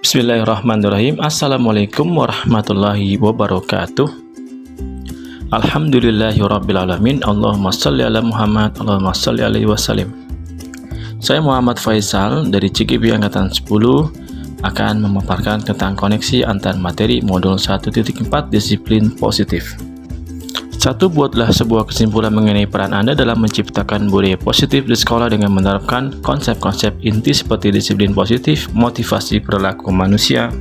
Bismillahirrahmanirrahim. Assalamualaikum warahmatullahi wabarakatuh. Alhamdulillahirrabbilalamin. Allahumma salli ala Muhammad, Allahumma salli alaihi wasallim. Saya Muhammad Faisal dari CGP Angkatan 10 akan memaparkan tentang koneksi antar materi modul 1.4 disiplin positif. 1. Buatlah sebuah kesimpulan mengenai peran Anda dalam menciptakan budaya positif di sekolah dengan menerapkan konsep-konsep inti seperti disiplin positif, motivasi perilaku manusia,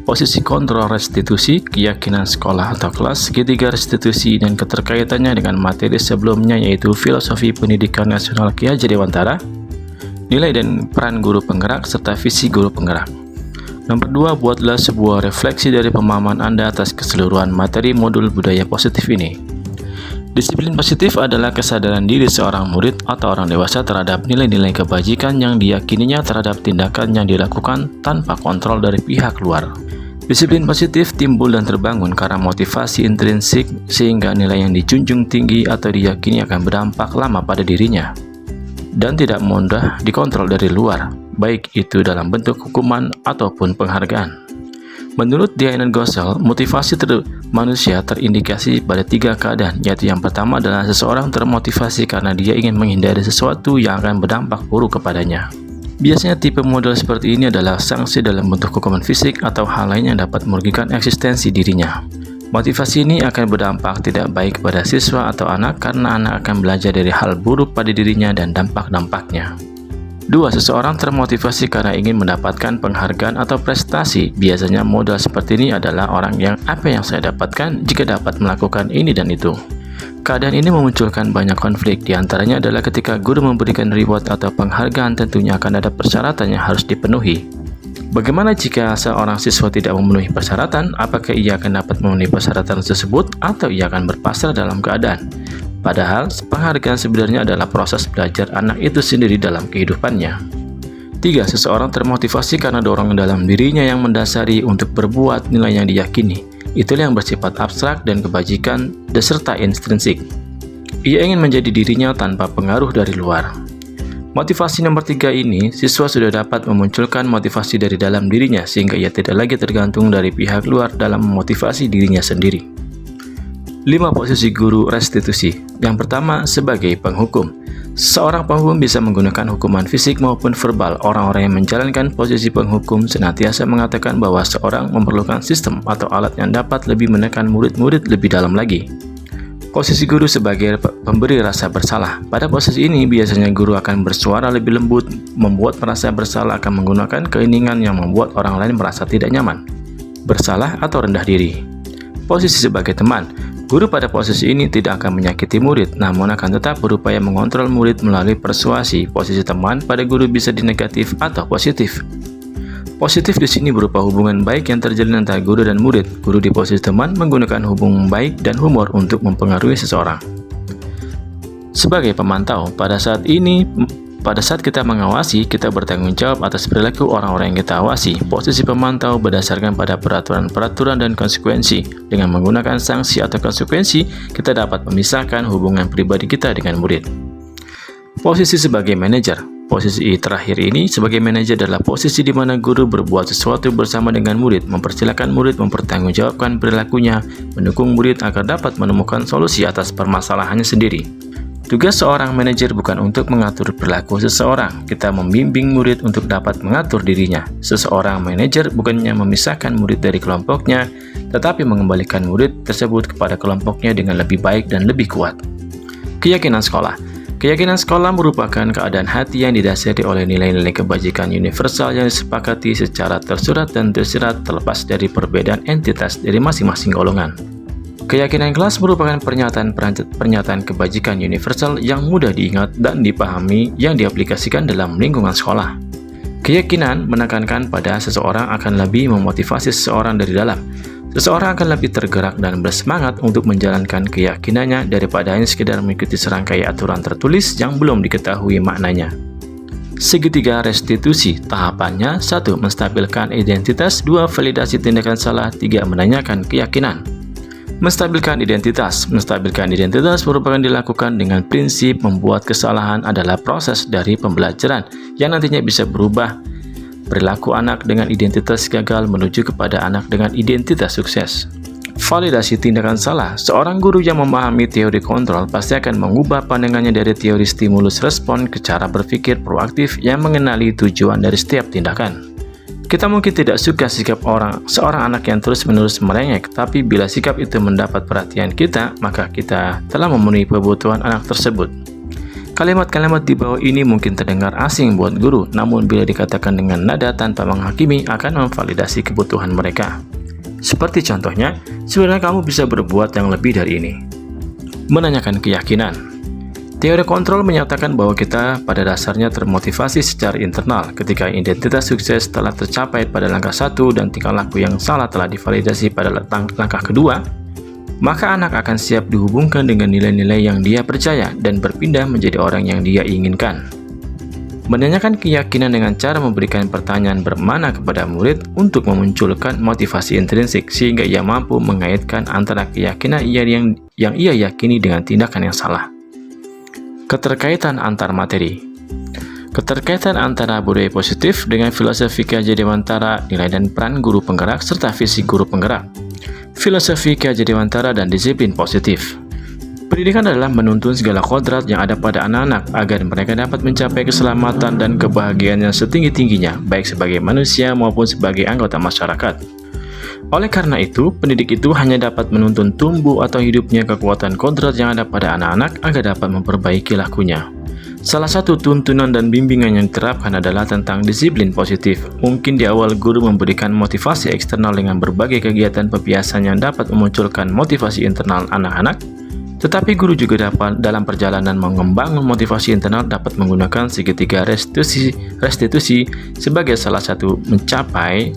posisi kontrol restitusi, keyakinan sekolah atau kelas, segitiga restitusi dan keterkaitannya dengan materi sebelumnya yaitu filosofi pendidikan nasional Ki Hajar Dewantara, nilai dan peran guru penggerak, serta visi guru penggerak. Nomor 2, buatlah sebuah refleksi dari pemahaman Anda atas keseluruhan materi modul budaya positif ini. Disiplin positif adalah kesadaran diri seorang murid atau orang dewasa terhadap nilai-nilai kebajikan yang diyakininya terhadap tindakan yang dilakukan tanpa kontrol dari pihak luar. Disiplin positif timbul dan terbangun karena motivasi intrinsik sehingga nilai yang dijunjung tinggi atau diyakini akan berdampak lama pada dirinya dan tidak mudah dikontrol dari luar, baik itu dalam bentuk hukuman ataupun penghargaan. Menurut Diana Gossel, motivasi manusia terindikasi pada 3 keadaan, yaitu yang pertama adalah seseorang termotivasi karena dia ingin menghindari sesuatu yang akan berdampak buruk kepadanya. Biasanya tipe model seperti ini adalah sanksi dalam bentuk hukuman fisik atau hal lain yang dapat merugikan eksistensi dirinya. Motivasi ini akan berdampak tidak baik pada siswa atau anak karena anak akan belajar dari hal buruk pada dirinya dan dampak-dampaknya. 2. Seseorang termotivasi karena ingin mendapatkan penghargaan atau prestasi. Biasanya model seperti ini adalah orang yang apa yang saya dapatkan jika dapat melakukan ini dan itu. Keadaan ini memunculkan banyak konflik, diantaranya adalah ketika guru memberikan reward atau penghargaan tentunya akan ada persyaratan yang harus dipenuhi. Bagaimana jika seorang siswa tidak memenuhi persyaratan? Apakah ia akan dapat memenuhi persyaratan tersebut atau ia akan berpasrah dalam keadaan? Padahal, penghargaan sebenarnya adalah proses belajar anak itu sendiri dalam kehidupannya. 3. Seseorang termotivasi karena dorongan dalam dirinya yang mendasari untuk berbuat nilai yang diyakini. Itulah yang bersifat abstrak dan kebajikan beserta intrinsik. Ia ingin menjadi dirinya tanpa pengaruh dari luar. Motivasi nomor 3 ini, siswa sudah dapat memunculkan motivasi dari dalam dirinya sehingga ia tidak lagi tergantung dari pihak luar dalam memotivasi dirinya sendiri. 5. Posisi guru restitusi. Yang pertama, sebagai penghukum. Seorang penghukum bisa menggunakan hukuman fisik maupun verbal. Orang-orang yang menjalankan posisi penghukum senantiasa mengatakan bahwa seorang memerlukan sistem atau alat yang dapat lebih menekan murid-murid lebih dalam lagi. Posisi guru sebagai pemberi rasa bersalah. Pada posisi ini, biasanya guru akan bersuara lebih lembut, membuat merasa bersalah akan menggunakan keinginan yang membuat orang lain merasa tidak nyaman, bersalah atau rendah diri. Posisi sebagai teman. Guru pada posisi ini tidak akan menyakiti murid, namun akan tetap berupaya mengontrol murid melalui persuasi. Posisi teman pada guru bisa di negatif atau positif. Positif di sini berupa hubungan baik yang terjalin antara guru dan murid. Guru di posisi teman menggunakan hubungan baik dan humor untuk mempengaruhi seseorang. Sebagai pemantau, pada saat kita mengawasi, kita bertanggung jawab atas perilaku orang-orang yang kita awasi. Posisi pemantau berdasarkan pada peraturan-peraturan dan konsekuensi. Dengan menggunakan sanksi atau konsekuensi, kita dapat memisahkan hubungan pribadi kita dengan murid. Posisi sebagai manajer. Posisi terakhir ini sebagai manajer adalah posisi di mana guru berbuat sesuatu bersama dengan murid, mempersilahkan murid mempertanggungjawabkan perilakunya, mendukung murid agar dapat menemukan solusi atas permasalahannya sendiri. Tugas seorang manajer bukan untuk mengatur perilaku seseorang, kita membimbing murid untuk dapat mengatur dirinya. Seseorang manajer bukannya memisahkan murid dari kelompoknya, tetapi mengembalikan murid tersebut kepada kelompoknya dengan lebih baik dan lebih kuat. Keyakinan sekolah. Keyakinan sekolah merupakan keadaan hati yang didasari oleh nilai-nilai kebajikan universal yang disepakati secara tersurat dan tersirat terlepas dari perbedaan entitas dari masing-masing golongan. Keyakinan kelas merupakan pernyataan kebajikan universal yang mudah diingat dan dipahami yang diaplikasikan dalam lingkungan sekolah. Keyakinan menekankan pada seseorang akan lebih memotivasi seseorang dari dalam. Seseorang akan lebih tergerak dan bersemangat untuk menjalankan keyakinannya daripada hanya sekedar mengikuti serangkaian aturan tertulis yang belum diketahui maknanya. Segitiga restitusi. Tahapannya: 1. Menstabilkan identitas. 2. Validasi tindakan salah. 3. Menanyakan keyakinan. Menstabilkan identitas. Menstabilkan identitas merupakan dilakukan dengan prinsip membuat kesalahan adalah proses dari pembelajaran yang nantinya bisa berubah perilaku anak dengan identitas gagal menuju kepada anak dengan identitas sukses. Validasi tindakan salah. Seorang guru yang memahami teori kontrol pasti akan mengubah pandangannya dari teori stimulus respon ke cara berpikir proaktif yang mengenali tujuan dari setiap tindakan. Kita mungkin tidak suka sikap seorang anak yang terus-menerus merengek, tapi bila sikap itu mendapat perhatian kita, maka kita telah memenuhi kebutuhan anak tersebut. Kalimat-kalimat di bawah ini mungkin terdengar asing buat guru, namun bila dikatakan dengan nada tanpa menghakimi akan memvalidasi kebutuhan mereka. Seperti contohnya, sebenarnya kamu bisa berbuat yang lebih dari ini. Menanyakan keyakinan. Teori kontrol menyatakan bahwa kita pada dasarnya termotivasi secara internal ketika identitas sukses telah tercapai pada langkah 1 dan tingkah laku yang salah telah divalidasi pada langkah kedua, maka anak akan siap dihubungkan dengan nilai-nilai yang dia percaya dan berpindah menjadi orang yang dia inginkan. Menanyakan keyakinan dengan cara memberikan pertanyaan bermakna kepada murid untuk memunculkan motivasi intrinsik sehingga ia mampu mengaitkan antara keyakinan yang ia yakini dengan tindakan yang salah. Keterkaitan antar materi. Keterkaitan antara budaya positif dengan filosofi Ki Dewantara, nilai dan peran guru penggerak, serta visi guru penggerak. Filosofi Ki Dewantara dan disiplin positif. Pendidikan adalah menuntun segala kodrat yang ada pada anak-anak agar mereka dapat mencapai keselamatan dan kebahagiaan yang setinggi-tingginya, baik sebagai manusia maupun sebagai anggota masyarakat. Oleh karena itu, pendidik itu hanya dapat menuntun tumbuh atau hidupnya kekuatan kodrat yang ada pada anak-anak agar dapat memperbaiki lakunya. Salah satu tuntunan dan bimbingan yang diterapkan adalah tentang disiplin positif. Mungkin di awal guru memberikan motivasi eksternal dengan berbagai kegiatan pebiasan yang dapat memunculkan motivasi internal anak-anak, tetapi guru juga dapat dalam perjalanan membangun motivasi internal dapat menggunakan segitiga restitusi sebagai salah satu mencapai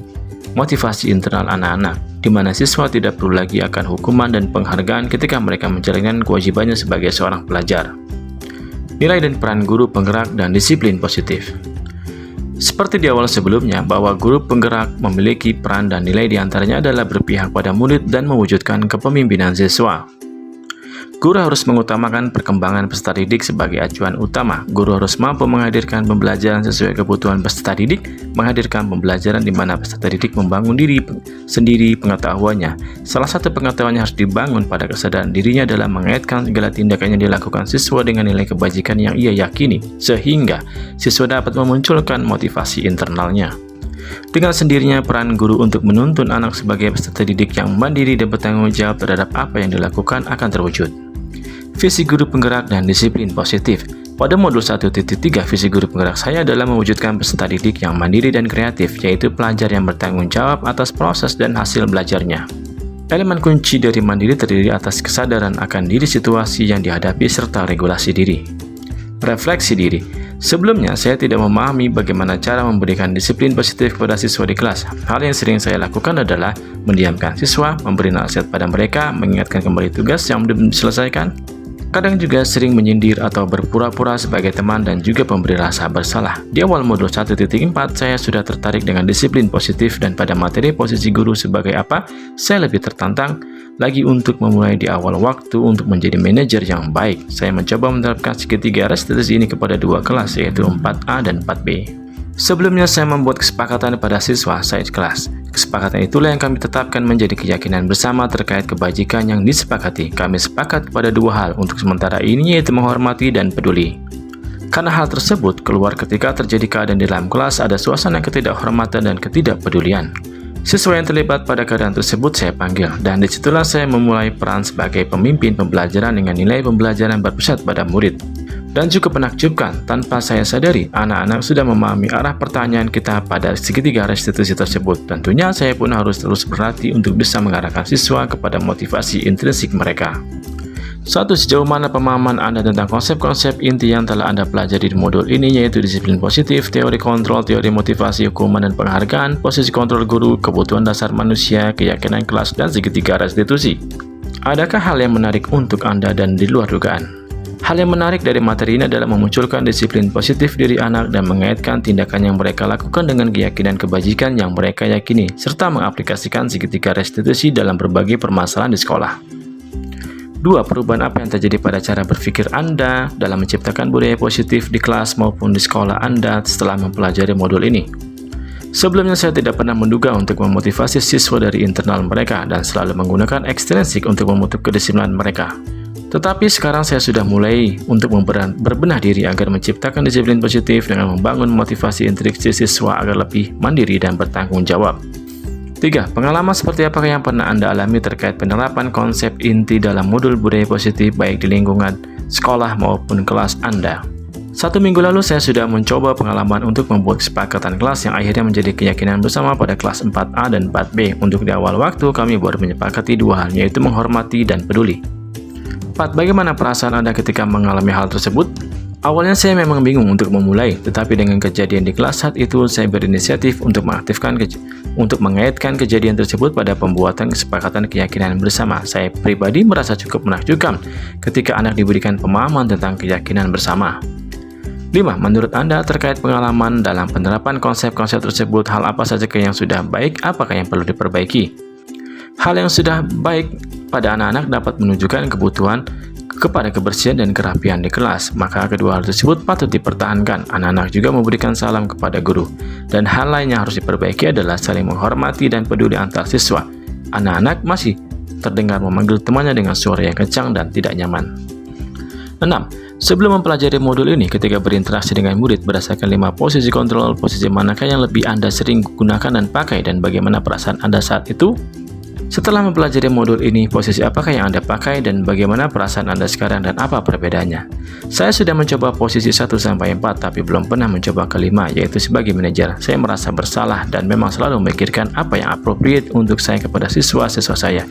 motivasi internal anak-anak, di mana siswa tidak perlu lagi akan hukuman dan penghargaan ketika mereka menjalankan kewajibannya sebagai seorang pelajar. Nilai dan peran guru penggerak dan disiplin positif. Seperti di awal sebelumnya, bahwa guru penggerak memiliki peran dan nilai diantaranya adalah berpihak pada murid dan mewujudkan kepemimpinan siswa. Guru harus mengutamakan perkembangan peserta didik sebagai acuan utama. Guru harus mampu menghadirkan pembelajaran sesuai kebutuhan peserta didik, menghadirkan pembelajaran di mana peserta didik membangun diri sendiri pengetahuannya. Salah satu pengetahuannya harus dibangun pada kesadaran dirinya dalam mengaitkan segala tindakan yang dilakukan siswa dengan nilai kebajikan yang ia yakini, sehingga siswa dapat memunculkan motivasi internalnya. Dengan sendirinya, peran guru untuk menuntun anak sebagai peserta didik yang mandiri dan bertanggung jawab terhadap apa yang dilakukan akan terwujud. Visi guru penggerak dan disiplin positif. Pada modul 1.3, visi guru penggerak saya adalah mewujudkan peserta didik yang mandiri dan kreatif, yaitu pelajar yang bertanggung jawab atas proses dan hasil belajarnya. Elemen kunci dari mandiri terdiri atas kesadaran akan diri situasi yang dihadapi serta regulasi diri. Refleksi diri. Sebelumnya, saya tidak memahami bagaimana cara memberikan disiplin positif kepada siswa di kelas. Hal yang sering saya lakukan adalah mendiamkan siswa, memberi nasihat pada mereka, mengingatkan kembali tugas yang belum diselesaikan. Kadang juga sering menyindir atau berpura-pura sebagai teman dan juga pemberi rasa bersalah. Di awal modul 1.4, saya sudah tertarik dengan disiplin positif dan pada materi posisi guru sebagai apa, saya lebih tertantang lagi untuk memulai di awal waktu untuk menjadi manajer yang baik. Saya mencoba menerapkan segitiga restitusi ini kepada dua kelas, yaitu 4A dan 4B. Sebelumnya saya membuat kesepakatan pada siswa saya di kelas. Kesepakatan itulah yang kami tetapkan menjadi keyakinan bersama terkait kebajikan yang disepakati. Kami sepakat pada dua hal untuk sementara ini, yaitu menghormati dan peduli. Karena hal tersebut keluar ketika terjadi keadaan di dalam kelas ada suasana ketidakhormatan dan ketidakpedulian. Siswa yang terlibat pada keadaan tersebut saya panggil, dan disitulah saya memulai peran sebagai pemimpin pembelajaran dengan nilai pembelajaran berpusat pada murid. Dan cukup menakjubkan, tanpa saya sadari, anak-anak sudah memahami arah pertanyaan kita pada segitiga restitusi tersebut. Tentunya saya pun harus terus berlatih untuk bisa mengarahkan siswa kepada motivasi intrinsik mereka. Satu, sejauh mana pemahaman Anda tentang konsep-konsep inti yang telah Anda pelajari di modul ini, yaitu disiplin positif, teori kontrol, teori motivasi, hukuman dan penghargaan, posisi kontrol guru, kebutuhan dasar manusia, keyakinan kelas, dan segitiga restitusi. Adakah hal yang menarik untuk Anda dan di luar dugaan? Hal yang menarik dari materi ini adalah memunculkan disiplin positif diri anak dan mengaitkan tindakan yang mereka lakukan dengan keyakinan kebajikan yang mereka yakini, serta mengaplikasikan segitiga restitusi dalam berbagai permasalahan di sekolah. 2. Perubahan apa yang terjadi pada cara berpikir Anda dalam menciptakan budaya positif di kelas maupun di sekolah Anda setelah mempelajari modul ini? Sebelumnya saya tidak pernah menduga untuk memotivasi siswa dari internal mereka dan selalu menggunakan ekstrinsik untuk membentuk kedisiplinan mereka. Tetapi sekarang saya sudah mulai untuk berbenah diri agar menciptakan disiplin positif dengan membangun motivasi intrinsik siswa agar lebih mandiri dan bertanggung jawab. 3. Pengalaman seperti apakah yang pernah Anda alami terkait penerapan konsep inti dalam modul budaya positif baik di lingkungan sekolah maupun kelas Anda? 1 minggu lalu saya sudah mencoba pengalaman untuk membuat kesepakatan kelas yang akhirnya menjadi keyakinan bersama pada kelas 4A dan 4B. Untuk di awal waktu kami baru menyepakati dua hal, yaitu menghormati dan peduli. 4. Bagaimana perasaan Anda ketika mengalami hal tersebut? Awalnya saya memang bingung untuk memulai, tetapi dengan kejadian di kelas saat itu saya berinisiatif untuk mengaitkan kejadian tersebut pada pembuatan kesepakatan keyakinan bersama. Saya pribadi merasa cukup menakjubkan ketika anak diberikan pemahaman tentang keyakinan bersama. 5. Menurut Anda terkait pengalaman dalam penerapan konsep-konsep tersebut, hal apa saja yang sudah baik, apakah yang perlu diperbaiki? Hal yang sudah baik pada anak-anak dapat menunjukkan kebutuhan kepada kebersihan dan kerapian di kelas, maka kedua hal tersebut patut dipertahankan. Anak-anak juga memberikan salam kepada guru. Dan hal lain yang harus diperbaiki adalah saling menghormati dan peduli antar siswa. Anak-anak masih terdengar memanggil temannya dengan suara yang kencang dan tidak nyaman. 6. Sebelum mempelajari modul ini, ketika berinteraksi dengan murid berdasarkan 5 posisi kontrol, posisi manakah yang lebih Anda sering gunakan dan pakai, dan bagaimana perasaan Anda saat itu? Setelah mempelajari modul ini, posisi apakah yang Anda pakai dan bagaimana perasaan Anda sekarang dan apa perbedaannya? Saya sudah mencoba posisi 1-4 tapi belum pernah mencoba kelima, yaitu sebagai manajer. Saya merasa bersalah dan memang selalu memikirkan apa yang appropriate untuk saya kepada siswa-siswa saya.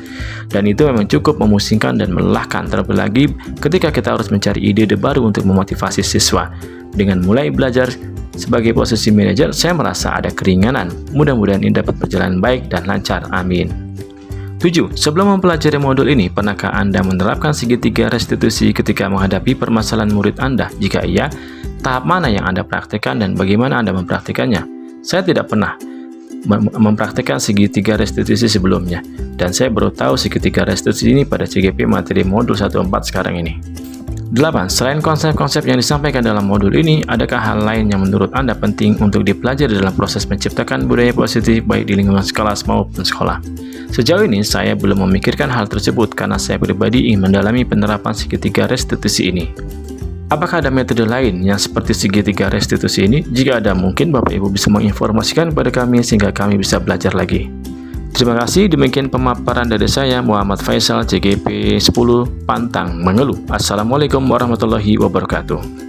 Dan itu memang cukup memusingkan dan melelahkan, terlebih lagi ketika kita harus mencari ide baru untuk memotivasi siswa. Dengan mulai belajar sebagai posisi manajer, saya merasa ada keringanan. Mudah-mudahan ini dapat berjalan baik dan lancar. Amin. 7. Sebelum mempelajari modul ini, pernahkah Anda menerapkan segitiga restitusi ketika menghadapi permasalahan murid Anda? Jika iya, tahap mana yang Anda praktikkan dan bagaimana Anda mempraktikannya? Saya tidak pernah mempraktikkan segitiga restitusi sebelumnya, dan saya baru tahu segitiga restitusi ini pada CGP materi modul 1-4 sekarang ini. 8. Selain konsep-konsep yang disampaikan dalam modul ini, adakah hal lain yang menurut Anda penting untuk dipelajari dalam proses menciptakan budaya positif baik di lingkungan kelas maupun sekolah? Sejauh ini, saya belum memikirkan hal tersebut karena saya pribadi ingin mendalami penerapan segitiga restitusi ini. Apakah ada metode lain yang seperti segitiga restitusi ini? Jika ada, mungkin Bapak Ibu bisa menginformasikan kepada kami sehingga kami bisa belajar lagi. Terima kasih, demikian pemaparan dari saya, Muhammad Faisal, CGP 10, Pantang Mengeluh. Assalamualaikum warahmatullahi wabarakatuh.